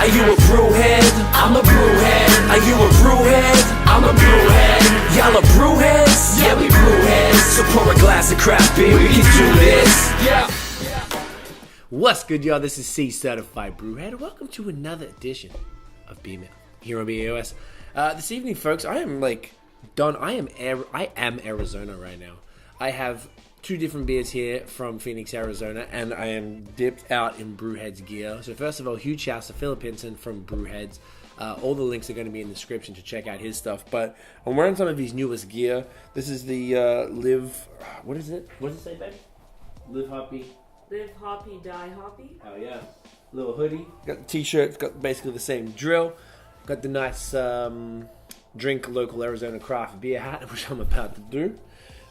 Are you a brewhead? I'm a brewhead. Are you a brewhead? I'm a brewhead. Y'all are brewheads? Yeah, we brewheads. So pour a glass of craft beer, we can do this. Yeah. What's good, y'all? This is C Certified Brewhead. Welcome to another edition of BML here on BAOS. This evening, folks, I am done. I am Arizona right now. I have two different beers here from Phoenix, Arizona, and I am dipped out in BrewHeads gear. So first of all, huge shouts to Philip Pinson from BrewHeads. All the links are going to be in the description to check out his stuff. But I'm wearing some of his newest gear. This is the Live. What is it? What does it say, baby? Live Hoppy. Live hoppy, die hoppy. Oh yeah. Little hoodie. Got the t-shirt. It's got basically the same drill. Got the nice drink local Arizona craft beer hat, which I'm about to do.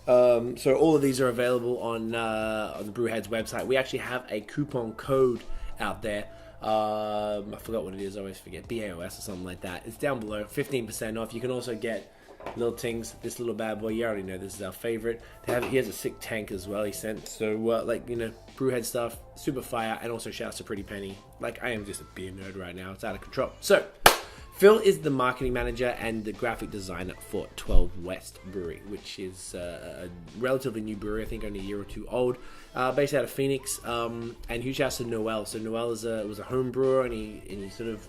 So all of these are available on the BrewHeads website. We actually have a coupon code out there. I forgot what it is. I always forget. BAOS or something like that. It's down below. 15% off. You can also get little things. This little bad boy. You already know this is our favorite. He has a sick tank as well. He sent. So BrewHead stuff, super fire, and also shouts to Pretty Pennie. I am just a beer nerd right now. It's out of control. So Phil is the marketing manager and the graphic designer for 12 West Brewing, which is a relatively new brewery, I think only a year or two old, based out of Phoenix. And huge shouts to Noel. So Noel was a home brewer, and he sort of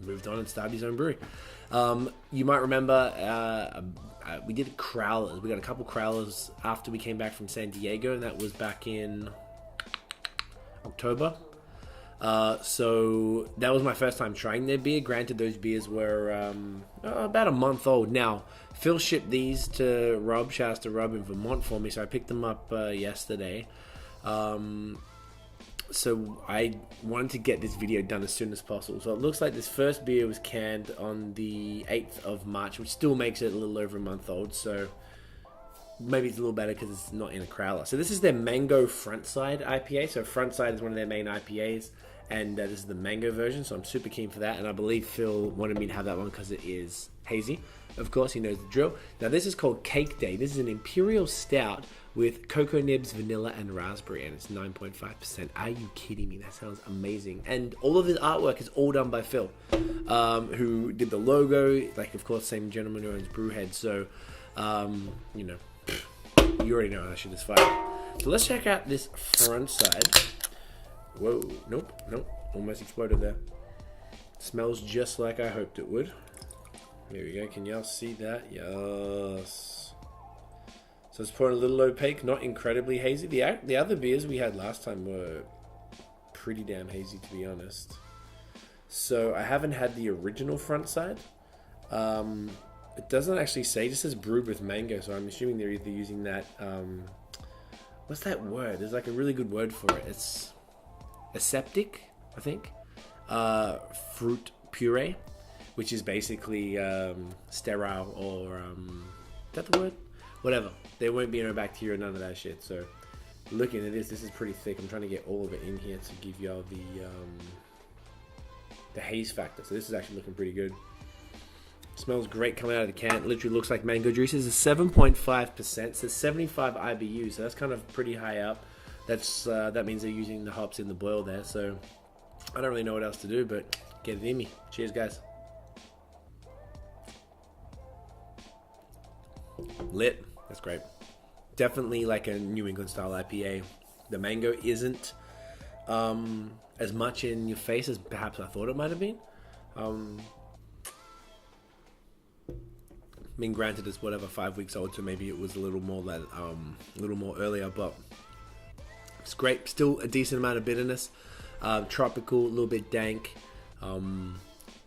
moved on and started his own brewery. You might remember we did crowlers. We got a couple crowlers after we came back from San Diego, and that was back in October. So that was my first time trying their beer. Granted, those beers were about a month old. Now, Phil shipped these to Rob. Shouts to Rob in Vermont for me. So I picked them up yesterday. So I wanted to get this video done as soon as possible. So it looks like this first beer was canned on the 8th of March, which still makes it a little over a month old. So maybe it's a little better because it's not in a crowler. So this is their Mango Frontside IPA. So Frontside is one of their main IPAs, and this is the mango version. So I'm super keen for that, and I believe Phil wanted me to have that one because it is hazy. Of course, he knows the drill. Now this is called Cake Day. This is an imperial stout with cocoa nibs, vanilla, and raspberry, and it's 9.5%. Are you kidding me? That sounds amazing. And all of his artwork is all done by Phil, who did the logo. Of course, same gentleman who owns BrewHeads. So, you already know how that shit is fire. So let's check out this front side. Whoa, nope, almost exploded there. Smells just like I hoped it would. There we go, can y'all see that? Yes. So it's pouring a little opaque, not incredibly hazy. The other beers we had last time were pretty damn hazy, to be honest. So I haven't had the original front side. It doesn't actually say, it just says brewed with mango, so I'm assuming they're either using that, what's that word? There's a really good word for it. It's aseptic, I think. Fruit puree, which is basically sterile, or, is that the word? Whatever. There won't be no bacteria, none of that shit. So looking at this is pretty thick. I'm trying to get all of it in here to give y'all the haze factor. So this is actually looking pretty good. Smells great coming out of the can. It literally looks like mango juice. It's a 7.5%. So 75 IBU. So that's kind of pretty high up. That means they're using the hops in the boil there. So I don't really know what else to do, but get it in me. Cheers, guys. Lit. That's great. Definitely like a New England style IPA. The mango isn't as much in your face as perhaps I thought it might have been. I mean, granted, it's 5 weeks old, so maybe it was a little more earlier, but it's great. Still a decent amount of bitterness. Tropical, a little bit dank.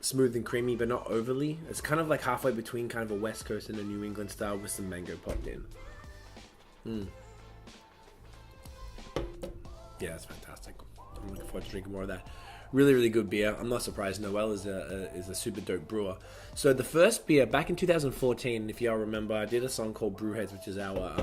Smooth and creamy, but not overly. It's kind of like halfway between kind of a West Coast and a New England style with some mango popped in. Yeah, that's fantastic. I'm looking forward to drinking more of that. Really, really good beer. I'm not surprised. Noel is a super dope brewer. So the first beer, back in 2014, if y'all remember, I did a song called BrewHeads, which is our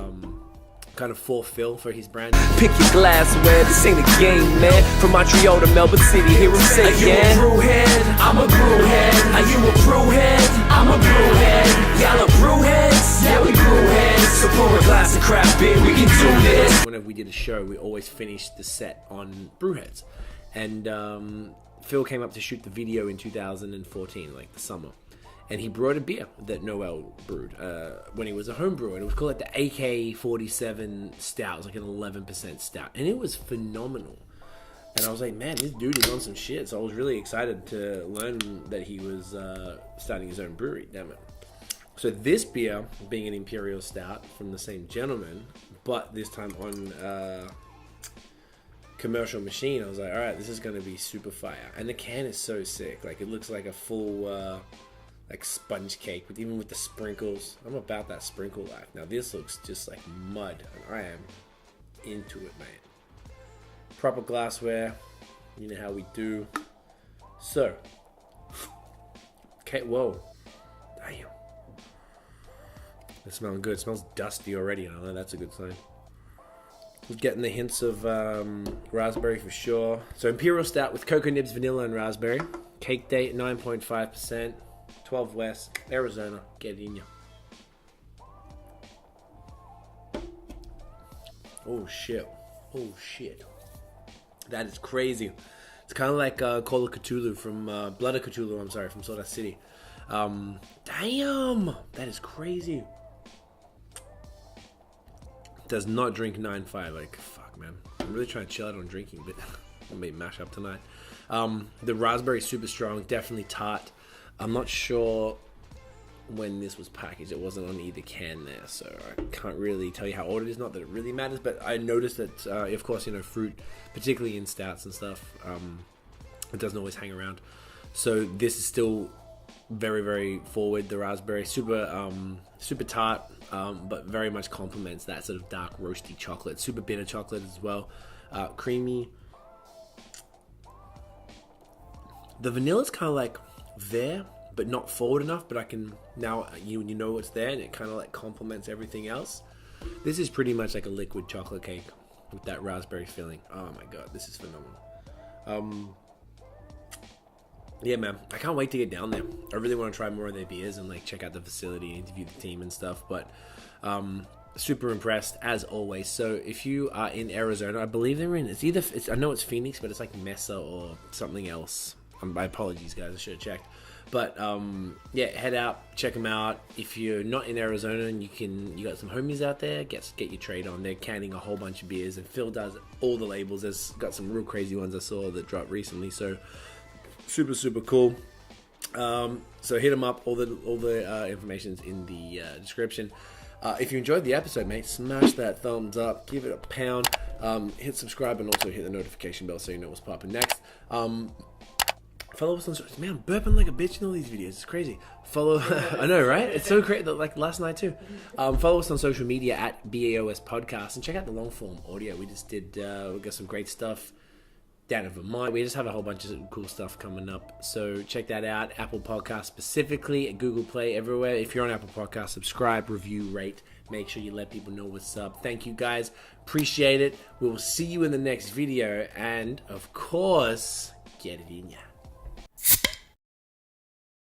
kind of for Phil for his brand. Pick your glassware, this ain't a game, man. From Montreal to Melbourne City, hear him say, yeah. Are you a brewhead? I'm a brewhead. Are you a brewhead? I'm a brewhead. Y'all are brewheads? Yeah, we brewheads. So pour a glass of craft beer, we can do this. Whenever we did a show, we always finished the set on BrewHeads. And Phil came up to shoot the video in 2014, like the summer. And he brought a beer that Noel brewed when he was a home brewer. And it was called like the AK-47 Stout. It was like an 11% stout. And it was phenomenal. And I was like, man, this dude is on some shit. So I was really excited to learn that he was starting his own brewery. Damn it. So this beer, being an Imperial Stout from the same gentleman, but this time on commercial machine, I was like, all right, this is going to be super fire. And the can is so sick. Like, it looks like a full... like sponge cake, even with the sprinkles. I'm about that sprinkle life. Now this looks just like mud, and I am into it, mate. Proper glassware, you know how we do. So, okay, whoa, damn, it's smelling good. It smells dusty already, and I know that's a good sign. Getting the hints of raspberry for sure. So Imperial Stout with cocoa nibs, vanilla, and raspberry. Cake date 9.5%. 12 West, Arizona. Get in ya. Oh shit. Oh shit. That is crazy. It's kind of like Call of Cthulhu from Blood of Cthulhu, I'm sorry, from Soda City. Damn! That is crazy. Does not drink 9.5. Like, fuck, man. I'm really trying to chill out on drinking, but I may mash up tonight. The raspberry is super strong, definitely tart. I'm not sure when this was packaged. It wasn't on either can there, so I can't really tell you how old it is. Not that it really matters, but I noticed that, of course, you know, fruit, particularly in stouts and stuff, it doesn't always hang around. So this is still very, very forward. The raspberry, super tart, but very much complements that sort of dark roasty chocolate. Super bitter chocolate as well. Creamy. The vanilla's kind of like there, but not forward enough, but I can now, you know what's there, and it kind of like complements everything else. This is pretty much like a liquid chocolate cake with that raspberry filling. Oh my god, this is phenomenal. Yeah, man, I can't wait to get down there. I really want to try more of their beers and like check out the facility, interview the team and stuff, but super impressed as always. So if you are in Arizona, I believe they're in, I know it's Phoenix, but it's like Mesa or something else. My apologies, guys. I should have checked. But yeah, head out, check them out. If you're not in Arizona and you got some homies out there, get your trade on. They're canning a whole bunch of beers, and Phil does all the labels. There's got some real crazy ones I saw that dropped recently. So super, super cool. So hit them up. All the information's in the description. If you enjoyed the episode, mate, smash that thumbs up, give it a pound, hit subscribe, and also hit the notification bell so you know what's popping next. Follow us on social... Man, I'm burping like a bitch in all these videos. It's crazy. Follow... I know, right? It's so great. Like last night too. Follow us on social media at BAOS Podcast, and check out the long form audio. We just did... we got some great stuff down in Vermont. We just have a whole bunch of cool stuff coming up. So check that out. Apple Podcasts specifically, at Google Play, everywhere. If you're on Apple Podcasts, subscribe, review, rate. Make sure you let people know what's up. Thank you, guys. Appreciate it. We will see you in the next video. And, of course, get it in ya.